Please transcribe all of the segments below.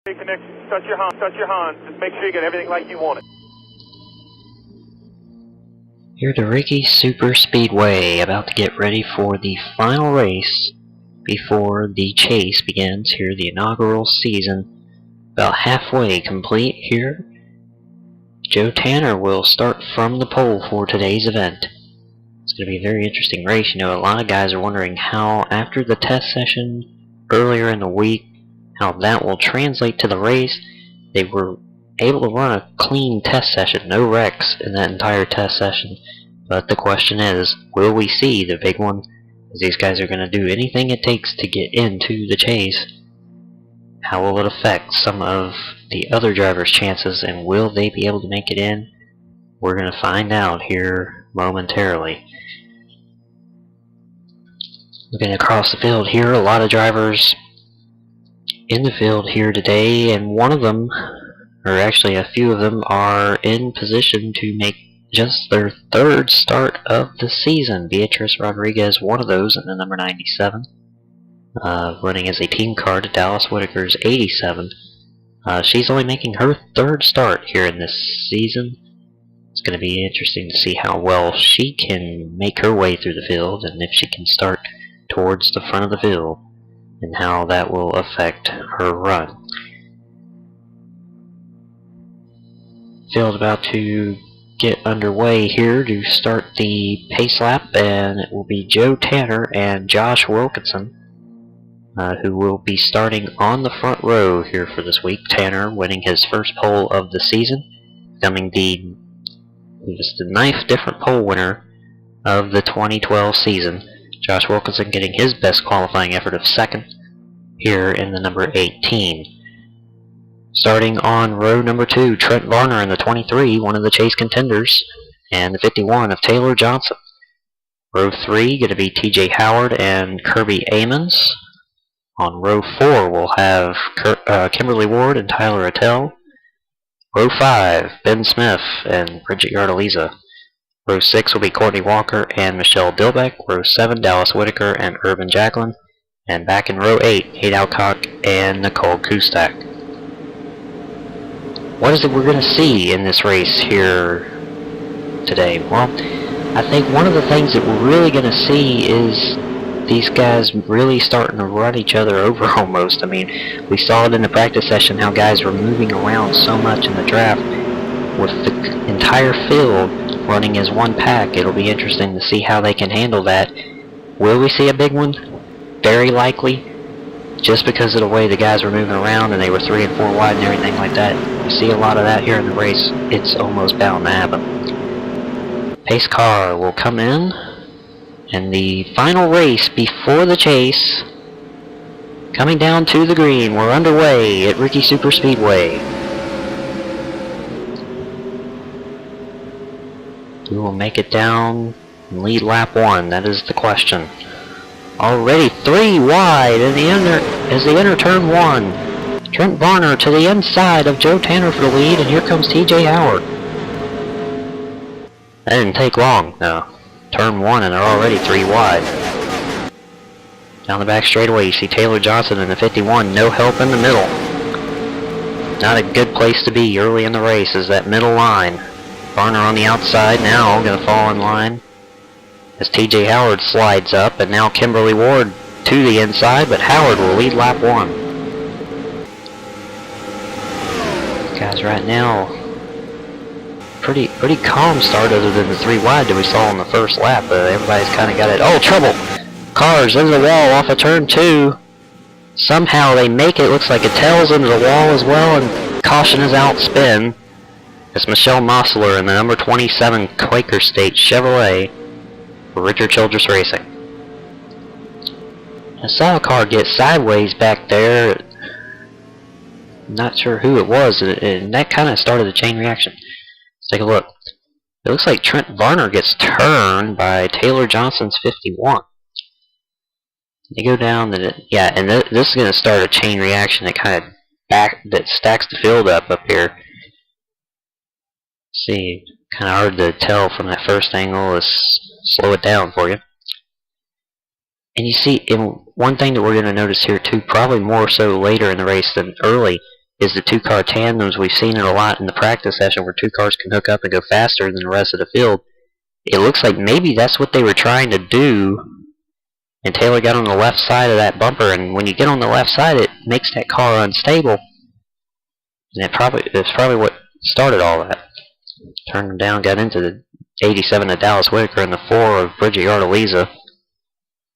Connection. Touch your Hans. Just make sure you get everything like you want it. Here at the Riki Superspeedway, about to get ready for the final race before the chase begins here, the inaugural season. About halfway complete here. Joe Tanner will start from the pole for today's event. It's going to be a very interesting race. You know, a lot of guys are wondering how, after the test session earlier in the week, how that will translate to the race. They were able to run a clean test session, no wrecks in that entire test session. But the question is, will we see the big one? As these guys are going to do anything it takes to get into the chase. How will it affect some of the other drivers' chances, and will they be able to make it in? We're going to find out here momentarily. Looking across the field here, a lot of drivers in the field here today, and one of them, or actually a few of them, are in position to make just their third start of the season. Beatrice Rodriguez, one of those, in the number 97, running as a team car to Dallas Whitaker's 87. She's only making her third start here in this season. It's going to be interesting to see how well she can make her way through the field, and if she can start towards the front of the field, and how that will affect her run. Field about to get underway here to start the pace lap, and it will be Joe Tanner and Josh Wilkinson who will be starting on the front row here for this week. Tanner winning his first pole of the season, becoming the 9th different pole winner of the 2012 season. Josh Wilkinson getting his best qualifying effort of second here in the number 18. Starting on row number 2, Trent Varner in the 23, one of the chase contenders, and the 51 of Taylor Johnson. Row 3 going to be TJ Howard and Kirby Amons. On row 4 we'll have Kimberly Ward and Tyler Attell. Row 5, Ben Smith and Bridget Yardaliza. Row 6 will be Courtney Walker and Michelle Dilbeck. Row 7, Dallas Whitaker and Urban Jacqueline. And back in row 8, Kate Alcock and Nicole Kustak. What is it we're going to see in this race here today? Well, I think one of the things that we're really going to see is these guys really starting to run each other over almost. I mean, we saw it in the practice session how guys were moving around so much in the draft with the entire field running as one pack. It'll be interesting to see how they can handle that. Will we see a big one? Very likely. Just because of the way the guys were moving around and they were 3 and 4 wide and everything like that. You see a lot of that here in the race. It's almost bound to happen. Pace car will come in, and the final race before the chase, coming down to the green. We're underway at Riki Superspeedway. Who will make it down and lead lap 1? That is the question. Already 3 wide in the inner turn 1. Trent Varner to the inside of Joe Tanner for the lead, and here comes TJ Howard. That didn't take long. No. Turn 1 and they're already 3 wide. Down the back straightaway you see Taylor Johnson in the 51, no help in the middle. Not a good place to be early in the race is that middle line. Varner on the outside now, going to fall in line as TJ Howard slides up, and now Kimberly Ward to the inside, but Howard will lead lap 1. Guys, right now, pretty calm start other than the 3 wide that we saw in the first lap. Everybody's kind of got it. Oh, trouble! Cars into the wall off of turn 2. Somehow they make it. Looks like it tails into the wall as well, and caution is out, spin. It's Michelle Mossler in the number 27 Quaker State Chevrolet for Richard Childress Racing. I saw a car get sideways back there. Not sure who it was, and that kind of started a chain reaction. Let's take a look. It looks like Trent Varner gets turned by Taylor Johnson's 51. They go down, yeah, and this is going to start a chain reaction that stacks the field up here. See, kind of hard to tell from that first angle. Let's slow it down for you. And you see, and one thing that we're going to notice here too, probably more so later in the race than early, is the two-car tandems. We've seen it a lot in the practice session where two cars can hook up and go faster than the rest of the field. It looks like maybe that's what they were trying to do, and Taylor got on the left side of that bumper, and when you get on the left side, it makes that car unstable. And it's probably what started all that. Turned him down, got into the 87 of Dallas Whitaker and the 4 of Bridget Yardaliza.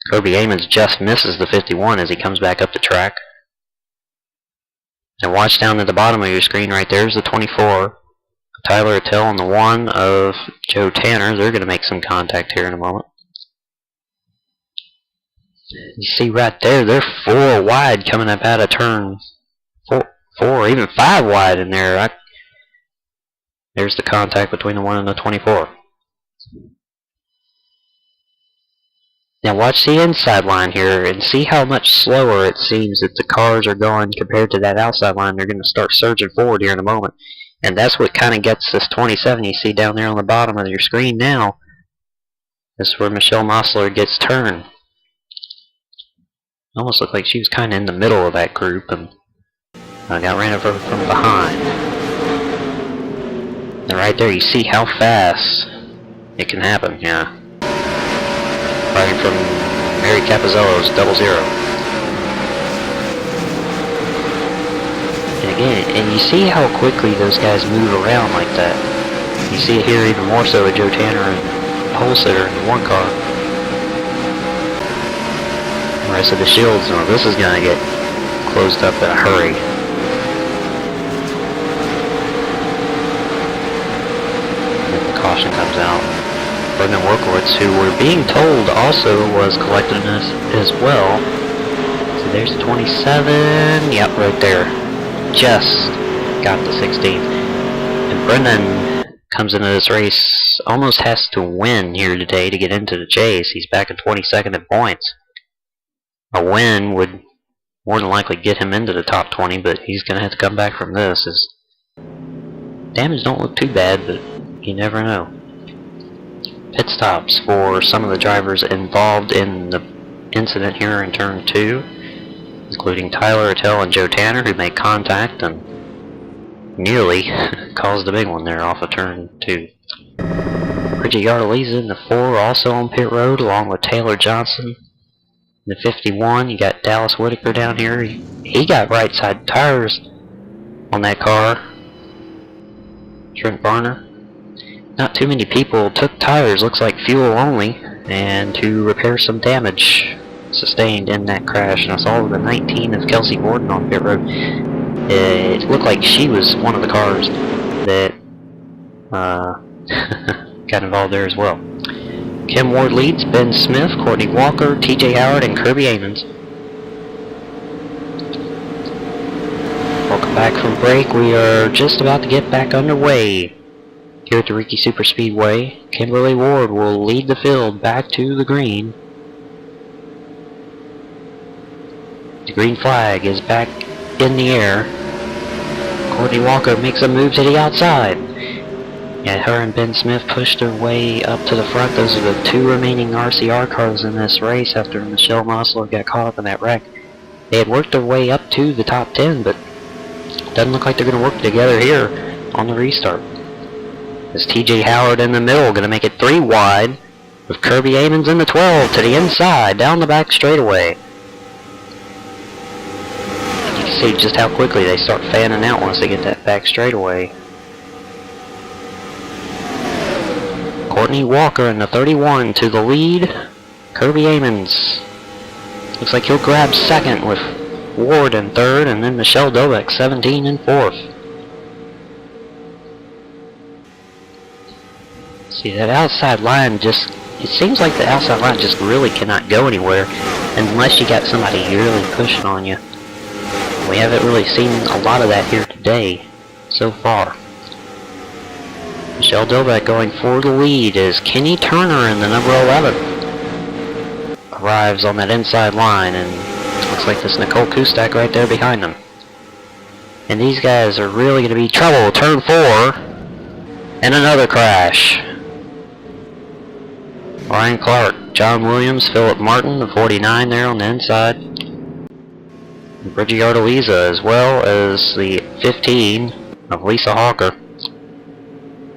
Kirby Amons just misses the 51 as he comes back up the track. And watch down at the bottom of your screen right there's the 24. Tyler Attell on the 1 of Joe Tanner. They're going to make some contact here in a moment. You see right there, they're 4 wide coming up out of turn 4, even 5 wide in there. There's the contact between the 1 and the 24. Now watch the inside line here and see how much slower it seems that the cars are going compared to that outside line. They're going to start surging forward here in a moment. And that's what kind of gets this 27 you see down there on the bottom of your screen now. This is where Michelle Mosler gets turned. Almost looked like she was kind of in the middle of that group and got ran over from behind. And right there you see how fast it can happen, yeah. Riding from Mary Capozzello's 00. And again, and you see how quickly those guys move around like that. You see it here even more so with Joe Tanner and pole sitter in the 1 car. The rest of the shields, well, this is going to get closed up in a hurry. And the caution comes out. Brendan Workowitz, who we're being told also was collected as well. So there's the 27. Yep, right there. Just got the 16th. And Brendan comes into this race, almost has to win here today to get into the chase. He's back in 22nd in points. A win would more than likely get him into the top 20, but he's going to have to come back from this. His damage don't look too bad, but you never know. Pit stops for some of the drivers involved in the incident here in turn 2, including Tyler Attell and Joe Tanner, who made contact and nearly caused a big one there off of turn 2. Bridget Yardaliza in the 4 also on pit road, along with Taylor Johnson. In the 51, you got Dallas Whitaker down here. He got right side tires on that car. Trent Varner. Not too many people took tires, looks like fuel only, and to repair some damage sustained in that crash. And I saw the 19 of Kelsey Gordon on pit road. It looked like she was one of the cars that got involved there as well. Kim Ward leads, Ben Smith, Courtney Walker, TJ Howard, and Kirby Amons. Welcome back from break. We are just about to get back underway here at the Riki Superspeedway. Kimberly Ward will lead the field back to the green. The green flag is back in the air. Courtney Walker makes a move to the outside. Yeah, her and Ben Smith pushed their way up to the front. Those are the 2 remaining RCR cars in this race after Michelle Mosler got caught up in that wreck. They had worked their way up to the top 10, but it doesn't look like they're going to work together here on the restart. Is TJ Howard in the middle, going to make it 3 wide, with Kirby Amons in the 12 to the inside, down the back straightaway. You can see just how quickly they start fanning out once they get that back straightaway. Courtney Walker in the 31 to the lead. Kirby Amons. Looks like he'll grab second with Ward in third, and then Michelle Dobeck 17 in fourth. See, that outside line it seems like the outside line just really cannot go anywhere unless you got somebody really pushing on you. We haven't really seen a lot of that here today so far. Michelle Dobeck going for the lead as Kenny Turner in the number 11 arrives on that inside line, and looks like this Nicole Kustak right there behind them. And these guys are really going to be trouble. Turn 4 and another crash. Ryan Clark, John Williams, Philip Martin, the 49 there on the inside. Bridgie Ardeliza, as well as the 15 of Lisa Hawker.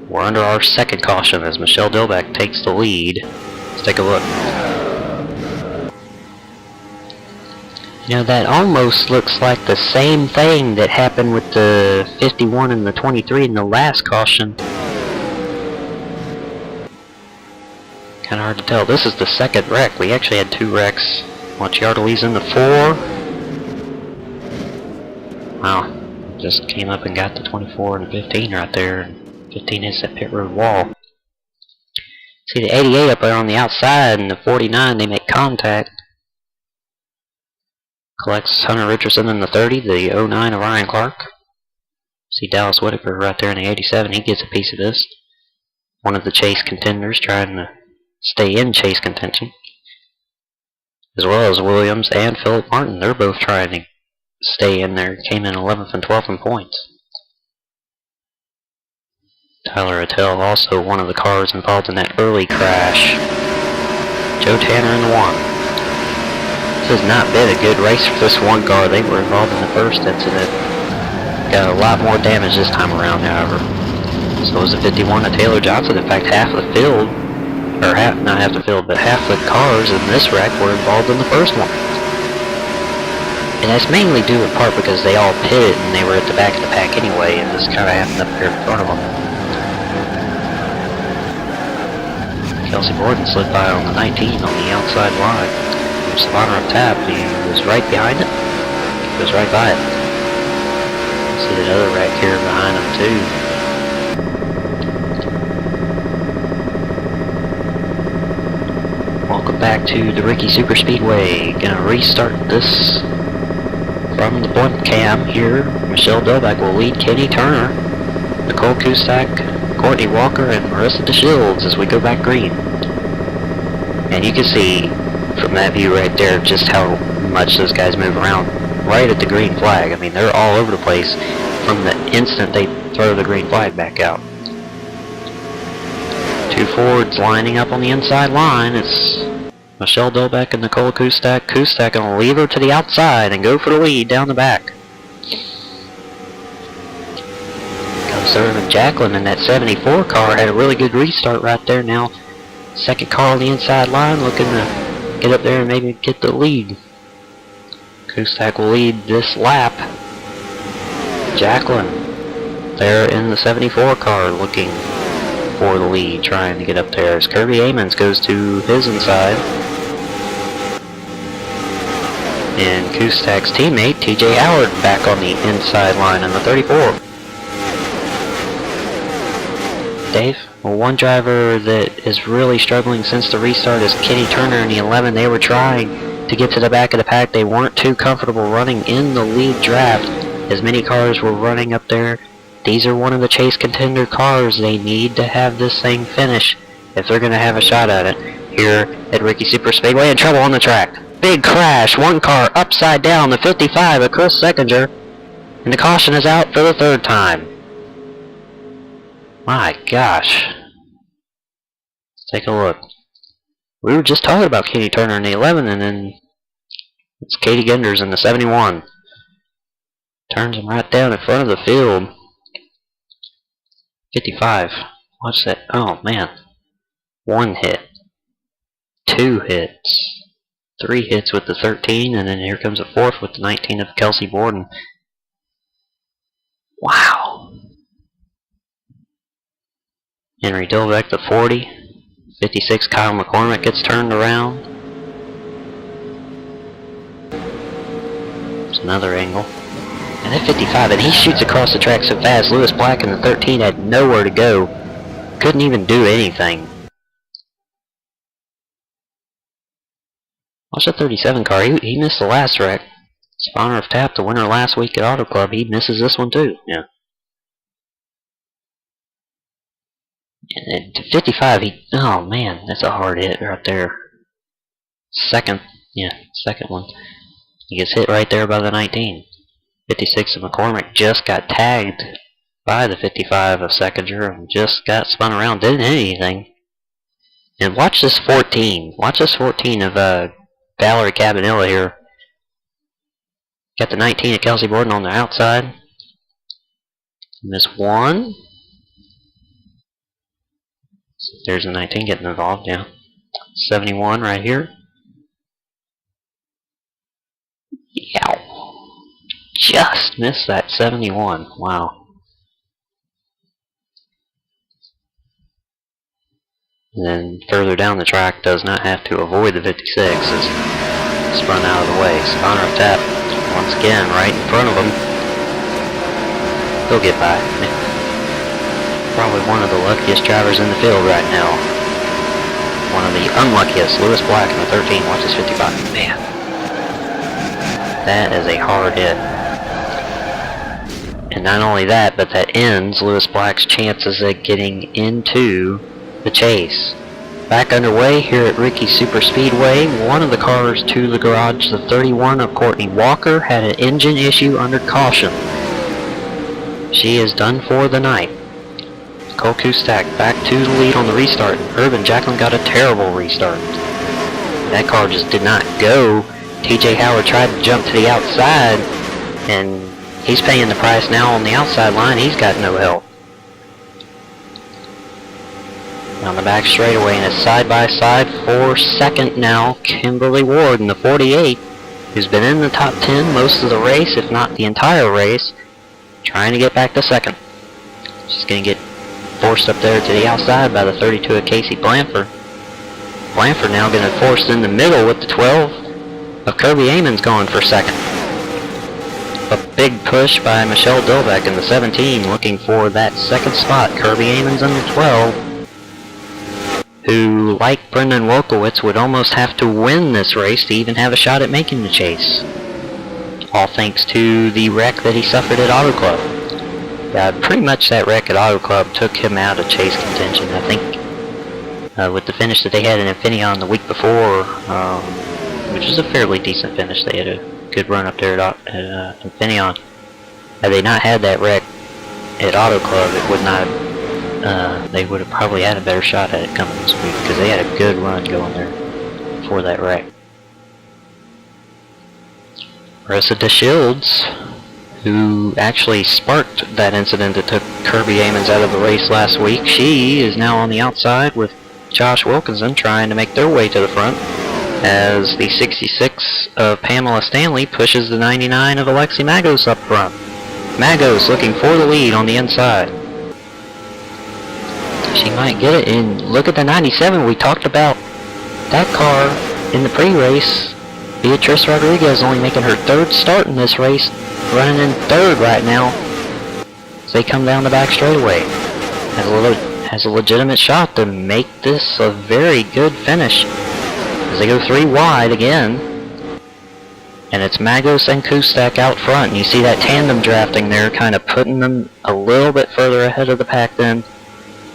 We're under our second caution as Michelle Dilbeck takes the lead. Let's take a look. You know, that almost looks like the same thing that happened with the 51 and the 23 in the last caution. Kind of hard to tell. This is the second wreck. We actually had 2 wrecks. Watch Ardeliza in the 4. Wow. Just came up and got the 24 and 15 right there. 15 is that pit road wall. See the 88 up there on the outside and the 49, they make contact. Collects Hunter Richardson in the 30, the 09 of Ryan Clark. See Dallas Whitaker right there in the 87, he gets a piece of this. One of the chase contenders trying to stay in chase contention. As well as Williams and Philip Martin, they're both trying to stay in there. Came in 11th and 12th in points. Tyler Attell, also one of the cars involved in that early crash. Joe Tanner in the 1. This has not been a good race for this one car. They were involved in the first incident. Got a lot more damage this time around, however. So was the 51 of Taylor Johnson. In fact, half the field, or not half the field, but half the cars in this wreck were involved in the first one. And that's mainly due in part because they all pitted and they were at the back of the pack anyway, and this kind of happened up here in front of them. Kelsey Gordon slid by on the 19 on the outside line. Savannah up tap, he was right behind it. He was right by it. See that other wreck here behind him too. Welcome back to the Riki Superspeedway. Gonna restart this from the blunt cam here. Michelle Dilbeck will lead Kenny Turner, Nicole Kustak, Courtney Walker, and Marissa DeShields as we go back green. And you can see from that view right there just how much those guys move around right at the green flag. I mean, they're all over the place from the instant they throw the green flag back out. 2 Fords lining up on the inside line. It's Michelle Dilbeck and Nicole Kustak. Kustak gonna leave her to the outside and go for the lead down the back. Serving Jacqueline in that 74 car had a really good restart right there. Now second car on the inside line looking to get up there and maybe get the lead. Kustak will lead this lap. Jacqueline there in the 74 car looking for the lead, trying to get up there as Kirby Amons goes to his inside. And Kustak's teammate TJ Howard back on the inside line in the 34. Dave? Well, one driver that is really struggling since the restart is Kenny Turner in the 11. They were trying to get to the back of the pack. They weren't too comfortable running in the lead draft as many cars were running up there. These are one of the chase contender cars. They need to have this thing finish if they're going to have a shot at it. Here at Riki Superspeedway, in trouble on the track. Big crash. One car upside down. The 55 of Chris Seckinger. And the caution is out for the 3rd time. My gosh. Let's take a look. We were just talking about Katie Turner in the 11, and then it's Katie Genders in the 71. Turns him right down in front of the field. 55. Watch that. Oh, man. 1 hit. 2 hits. 3 hits with the 13, and then here comes a 4th with the 19 of Kelsey Borden. Wow. Henry Dilbeck, the 40. 56, Kyle McCormick gets turned around. There's another angle. And that 55, and he shoots across the track so fast. Lewis Black in the 13 had nowhere to go. Couldn't even do anything. Watch the 37 car. He missed the last wreck. Spawner of Tap, the winner last week at Auto Club. He misses this one too. Yeah. And 55, oh man, that's a hard hit right there. Second one. He gets hit right there by the 19. 56 of McCormick just got tagged by the 55 of Seckinger and just got spun around, didn't hit anything. And watch this 14. Watch this 14 of Valerie Cabanilla here. Got the 19 at Kelsey Borden on the outside. Miss 1. There's the 19 getting involved, yeah. 71 right here. Yow. Just missed that 71. Wow. And then further down the track, does not have to avoid the 56 as spun out of the way. So Connor up top, once again, right in front of him. He'll get by. Probably one of the luckiest drivers in the field right now. One of the unluckiest. Lewis Black in the 13. Watch this 55. Man. That is a hard hit. And not only that, but that ends Lewis Black's chances at getting into the chase. Back underway here at Riki Superspeedway. One of the cars to the garage, the 31 of Courtney Walker, had an engine issue under caution. She is done for the night. Cole Kustak back to the lead on the restart. Urban Jacqueline got a terrible restart. That car just did not go. TJ Howard tried to jump to the outside, and he's paying the price now on the outside line. He's got no help. On the back straightaway, and it's side by side for second now. Kimberly Ward in the 48, who's been in the top 10 most of the race, if not the entire race, trying to get back to second. She's going to get forced up there to the outside by the 32 of Casey Blanford. Blanford now getting forced in the middle with the 12 of Kirby Amons going for second. A big push by Michelle Dilbeck in the 17, looking for that second spot. Kirby Amons in the 12. Who, like Brendan Wolkowitz, would almost have to win this race to even have a shot at making the chase. All thanks to the wreck that he suffered at Auto Club. Pretty much that wreck at Auto Club took him out of chase contention. I think with the finish that they had in Infineon the week before, which is a fairly decent finish, they had a good run up there at Infineon. Had they not had that wreck at Auto Club, it would not have they would have probably had a better shot at it coming this week, because they had a good run going there before that wreck. Marissa DeShields, who actually sparked that incident that took Kirby Amons out of the race last week, she is now on the outside with Josh Wilkinson trying to make their way to the front, as the 66 of Pamela Stanley pushes the 99 of Alexi Magos up front. Magos looking for the lead on the inside. She might get it, and look at the 97. We talked about that car in the pre-race. Beatrice Rodriguez only making her third start in this race, running in third right now as they come down the back straightaway. Has a legitimate shot to make this a very good finish as they go 3 wide again. And it's Magos and Kustak out front, and you see that tandem drafting there, kind of putting them a little bit further ahead of the pack than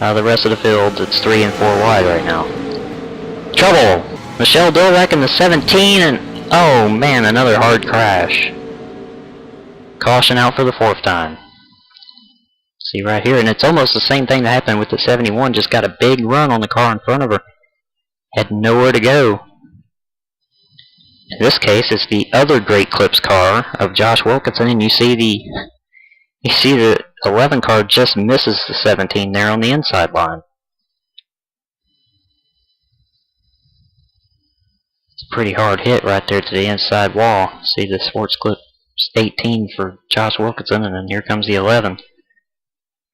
the rest of the field. It's 3 and 4 wide right now. Trouble! Michelle Dilbeck in the 17, and oh man, another hard crash. Caution out for the 4th time. See right here, and it's almost the same thing that happened with the 71, just got a big run on the car in front of her. Had nowhere to go. In this case, it's the other Great Clips car of Josh Wilkinson, and you see the 11 car just misses the 17 there on the inside line. It's a pretty hard hit right there to the inside wall. See the Sports Clips 18 for Josh Wilkinson, and then here comes the 11.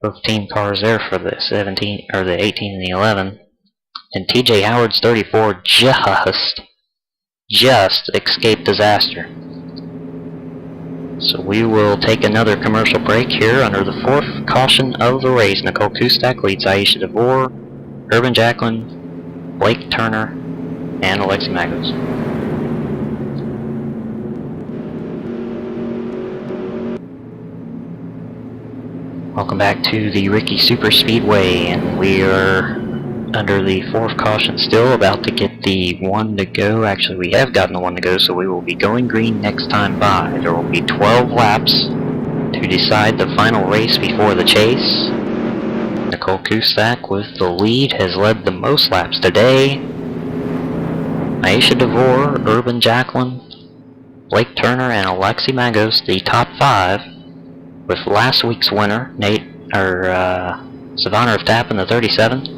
Both team cars there for the 17 or the 18 and the 11. And TJ Howard's 34 just escaped disaster. So we will take another commercial break here under the 4th caution of the race. Nicole Kustak leads Aisha DeVore, Urban Jacqueline, Blake Turner, and Alexi Magos. Welcome back to the Riki Superspeedway, and we are under the 4th caution still, about to get the 1 to go. Actually, we have gotten the 1 to go, so we will be going green next time by. There will be 12 laps to decide the final race before the chase. Nicole Kustak with the lead has led the most laps today. Aisha DeVore, Urban Jacqueline, Blake Turner and Alexi Magos, the top 5, with last week's winner, Savannah of Tap in the 37th.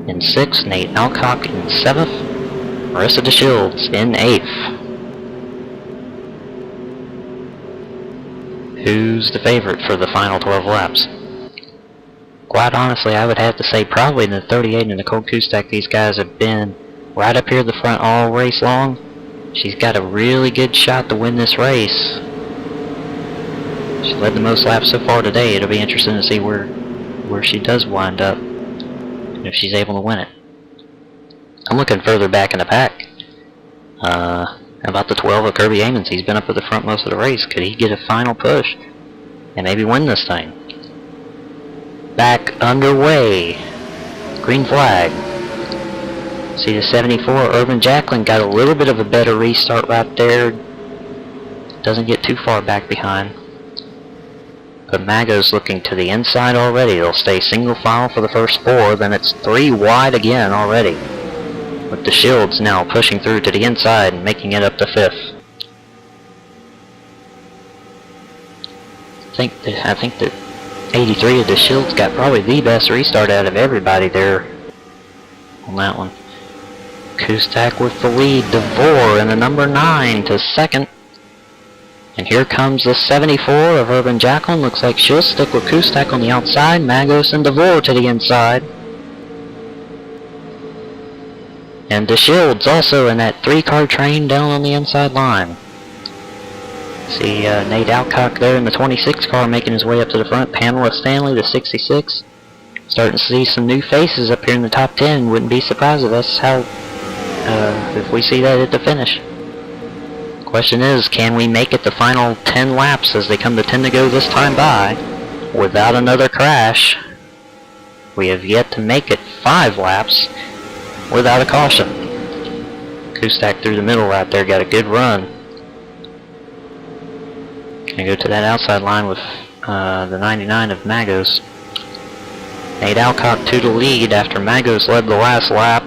In 6th, Nate Alcock in 7th. Marissa DeShields in 8th. Who's the favorite for the final 12 laps? Quite honestly, I would have to say probably in the 38 and Nicole Kustak. These guys have been right up here at the front all race long. She's got a really good shot to win this race. She led the most laps so far today. It'll be interesting to see where she does wind up, if she's able to win it. I'm looking further back in the pack. About the 12 of Kirby Amons. He's been up at the front most of the race. Could he get a final push and maybe win this thing? Back underway. Green flag. See the 74, Urban Jacqueline got a little bit of a better restart right there. Doesn't get too far back behind. But Magos looking to the inside already. They'll stay single file for the first 4, then it's 3 wide again already. With the Shields now pushing through to the inside and making it up to 5th. I think that 83 of the Shields got probably the best restart out of everybody there on that one. Kustak with the lead, DeVore in the number 9 to 2nd. And here comes the 74 of Urban Jacqueline. Looks like she'll stick with Kustak on the outside. Magos and DeVore to the inside. And DeShields also in that 3-car train down on the inside line. See Nate Alcock there in the 26 car making his way up to the front. Pamela Stanley, the 66. Starting to see some new faces up here in the top 10. Wouldn't be surprised if that's how, if we see that at the finish. Question is, can we make it the final 10 laps as they come to 10 to go this time by without another crash? We have yet to make it 5 laps without a caution. Kustak through the middle right there, got a good run. Gonna go to that outside line with the 99 of Magos. Nate Alcock to the lead after Magos led the last lap.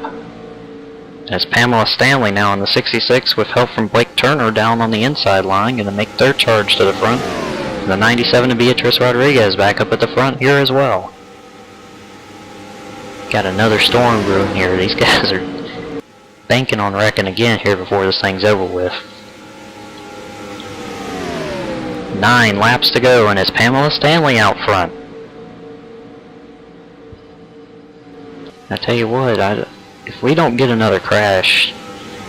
As Pamela Stanley now in the 66 with help from Blake Turner down on the inside line, gonna make their charge to the front. And the 97 of Beatrice Rodriguez back up at the front here as well. Got another storm brewing here. These guys are banking on wrecking again here before this thing's over with. 9 laps to go, and it's Pamela Stanley out front. I tell you what, if we don't get another crash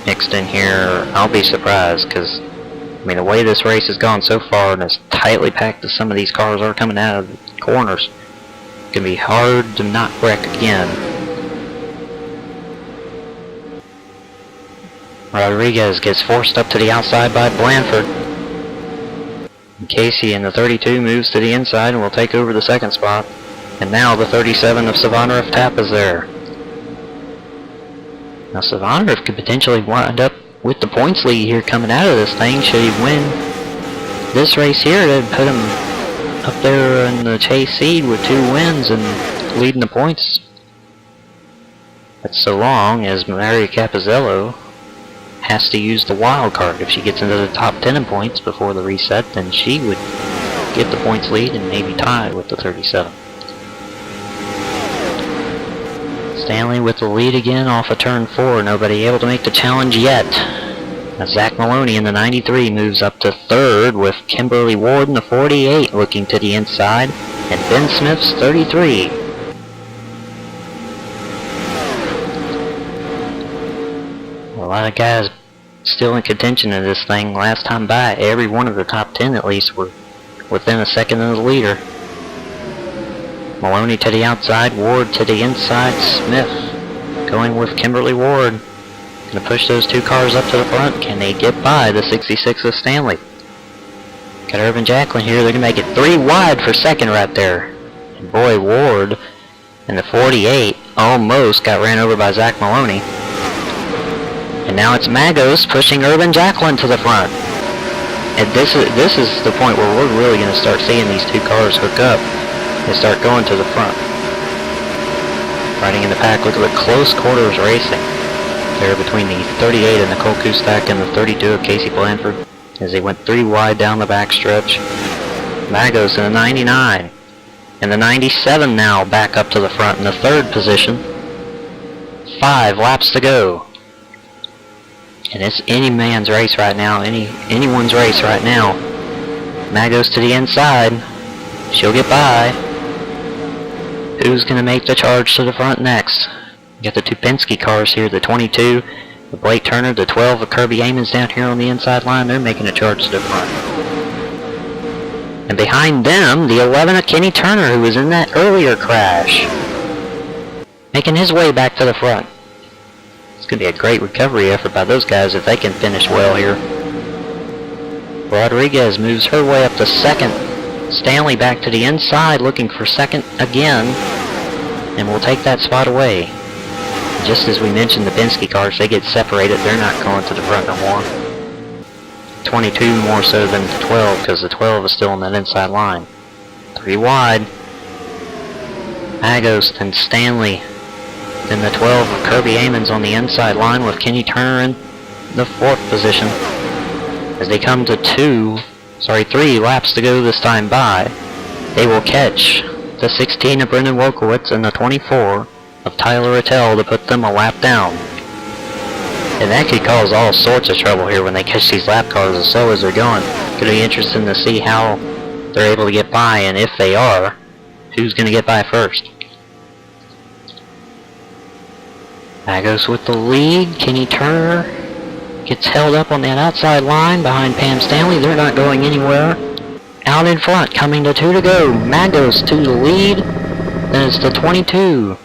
mixed in here, I'll be surprised, because I mean the way this race has gone so far and as tightly packed as some of these cars are coming out of the corners, it's going to be hard to not wreck again. Rodriguez gets forced up to the outside by Blanford. And Casey in the 32 moves to the inside and will take over the second spot. And now the 37 of Savannah of Tap is there. Now Savannah could potentially wind up with the points lead here coming out of this thing. Should he win this race here, it'd put him up there in the chase seed with 2 wins and leading the points. That's so long as Mary Capizzello has to use the wild card. If she gets into the top 10 in points before the reset, then she would get the points lead and maybe tie with the 37. Stanley with the lead again off of turn 4. Nobody able to make the challenge yet. Now Zach Maloney in the 93 moves up to 3rd with Kimberly Ward in the 48 looking to the inside. And Ben Smith's 33. A lot of guys still in contention in this thing. Last time by, every one of the top 10 at least were within a second of the leader. Maloney to the outside, Ward to the inside, Smith going with Kimberly Ward. Gonna push those 2 cars up to the front. Can they get by the 66 of Stanley? Got Urban Jacqueline here. They're gonna make it 3 wide for second right there. And boy, Ward in the 48 almost got ran over by Zach Maloney. And now it's Magos pushing Urban Jacqueline to the front. And this is the point where we're really gonna start seeing these 2 cars hook up. They start going to the front. Riding in the pack, look at the close quarters racing. There between the 38 of Nicole Kustak and the 32 of Casey Blanford. as they went 3 wide down the backstretch. Magos in the 99. And the 97 now back up to the front in the 3rd position. 5 laps to go. And it's any man's race right now, anyone's race right now. Magos to the inside. She'll get by. Who's going to make the charge to the front next? You got the two Penske cars here, the 22, the Blake Turner, the 12 of Kirby Amons down here on the inside line. They're making a charge to the front. And behind them, the 11 of Kenny Turner, who was in that earlier crash, making his way back to the front. It's going to be a great recovery effort by those guys if they can finish well here. Rodriguez moves her way up to 2nd. Stanley back to the inside looking for 2nd again, and will take that spot away. Just as we mentioned, the Penske cars, they get separated. They're not going to the front no more. 22 more so than the 12, because the 12 is still on that inside line. 3 wide. Magos and Stanley. Then the 12 of Kirby Amons on the inside line with Kenny Turner in the 4th position. As they come to 3 laps to go this time by, they will catch the 16 of Brendan Wolkowitz and the 24 of Tyler Attell to put them a lap down. And that could cause all sorts of trouble here when they catch these lap cars as slow as they're going. Going to be interesting to see how they're able to get by, and if they are, who's going to get by first. Magos with the lead. Kenny Turner gets held up on that outside line behind Pam Stanley. They're not going anywhere. Out in front, coming to 2 to go. Magos to the lead. Then it's the 22.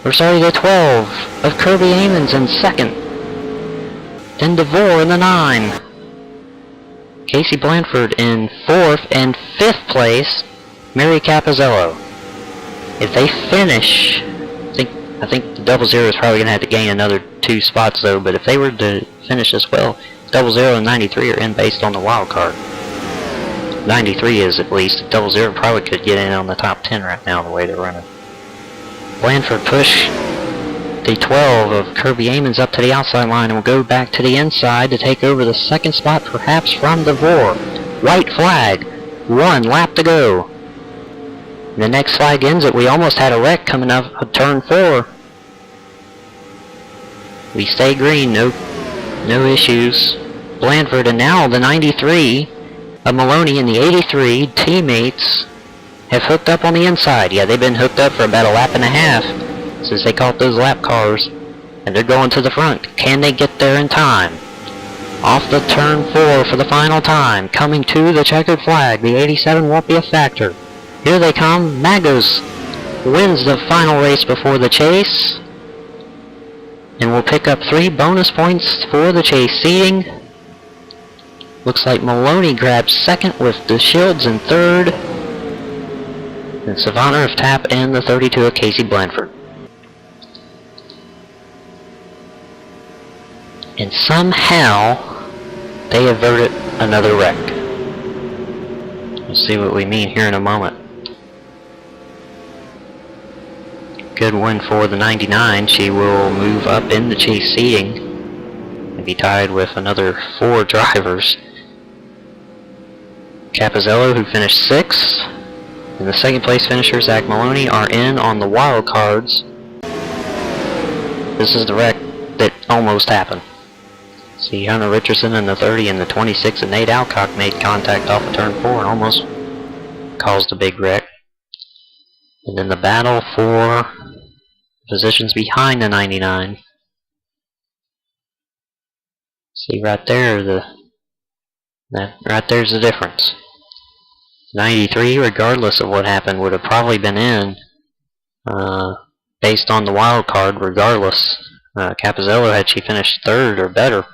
The 12 of Kirby Amons in 2nd. Then DeVore in the 9. Casey Blanford in 4th, and 5th place, Mary Capizzello. If they finish, I think the 00 is probably going to have to gain another 2 spots though, but if they were to finish as well, 00 and 93 are in based on the wild card. 93 is at least. 00 probably could get in on the top 10 right now the way they're running. Blanford push the 12 of Kirby Amons up to the outside line and will go back to the inside to take over the 2nd spot, perhaps from DeVore. White flag. 1 lap to go. The next flag ends it. We almost had a wreck coming up of turn 4. We stay green, no issues. Blanford and now the 93 of Maloney and the 83 teammates have hooked up on the inside. Yeah, they've been hooked up for about a lap and a half since they caught those lap cars, and they're going to the front. Can they get there in time? Off the turn 4 for the final time, coming to the checkered flag. The 87 won't be a factor. Here they come. Magos wins the final race before the chase, and will pick up 3 bonus points for the chase seating. Looks like Maloney grabs 2nd with the Shields in 3rd. And Savannah of Tapp and the 32 of Casey Blanford. And somehow they averted another wreck. We'll see what we mean here in a moment. Good win for the 99. She will move up in the chase seating and be tied with another 4 drivers. Capizzello, who finished 6th, and the 2nd place finisher, Zach Maloney, are in on the wild cards. This is the wreck that almost happened. See, Hunter Richardson in the 30 and the 26 and Nate Alcock made contact off of turn 4 and almost caused a big wreck. And then the battle for positions behind the 99. See right there, right there's the difference. 93, regardless of what happened, would have probably been in based on the wild card. Regardless, Capizzello, had she finished 3rd or better,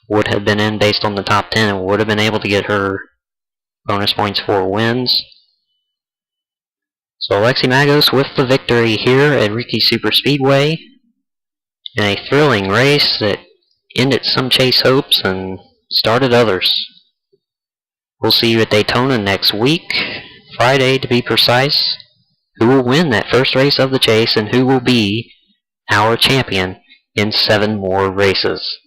would have been in based on the top 10 and would have been able to get her bonus points for wins. So Alexi Magos with the victory here at Riki Superspeedway in a thrilling race that ended some chase hopes and started others. We'll see you at Daytona next week, Friday to be precise. Who will win that first race of the chase and who will be our champion in 7 more races.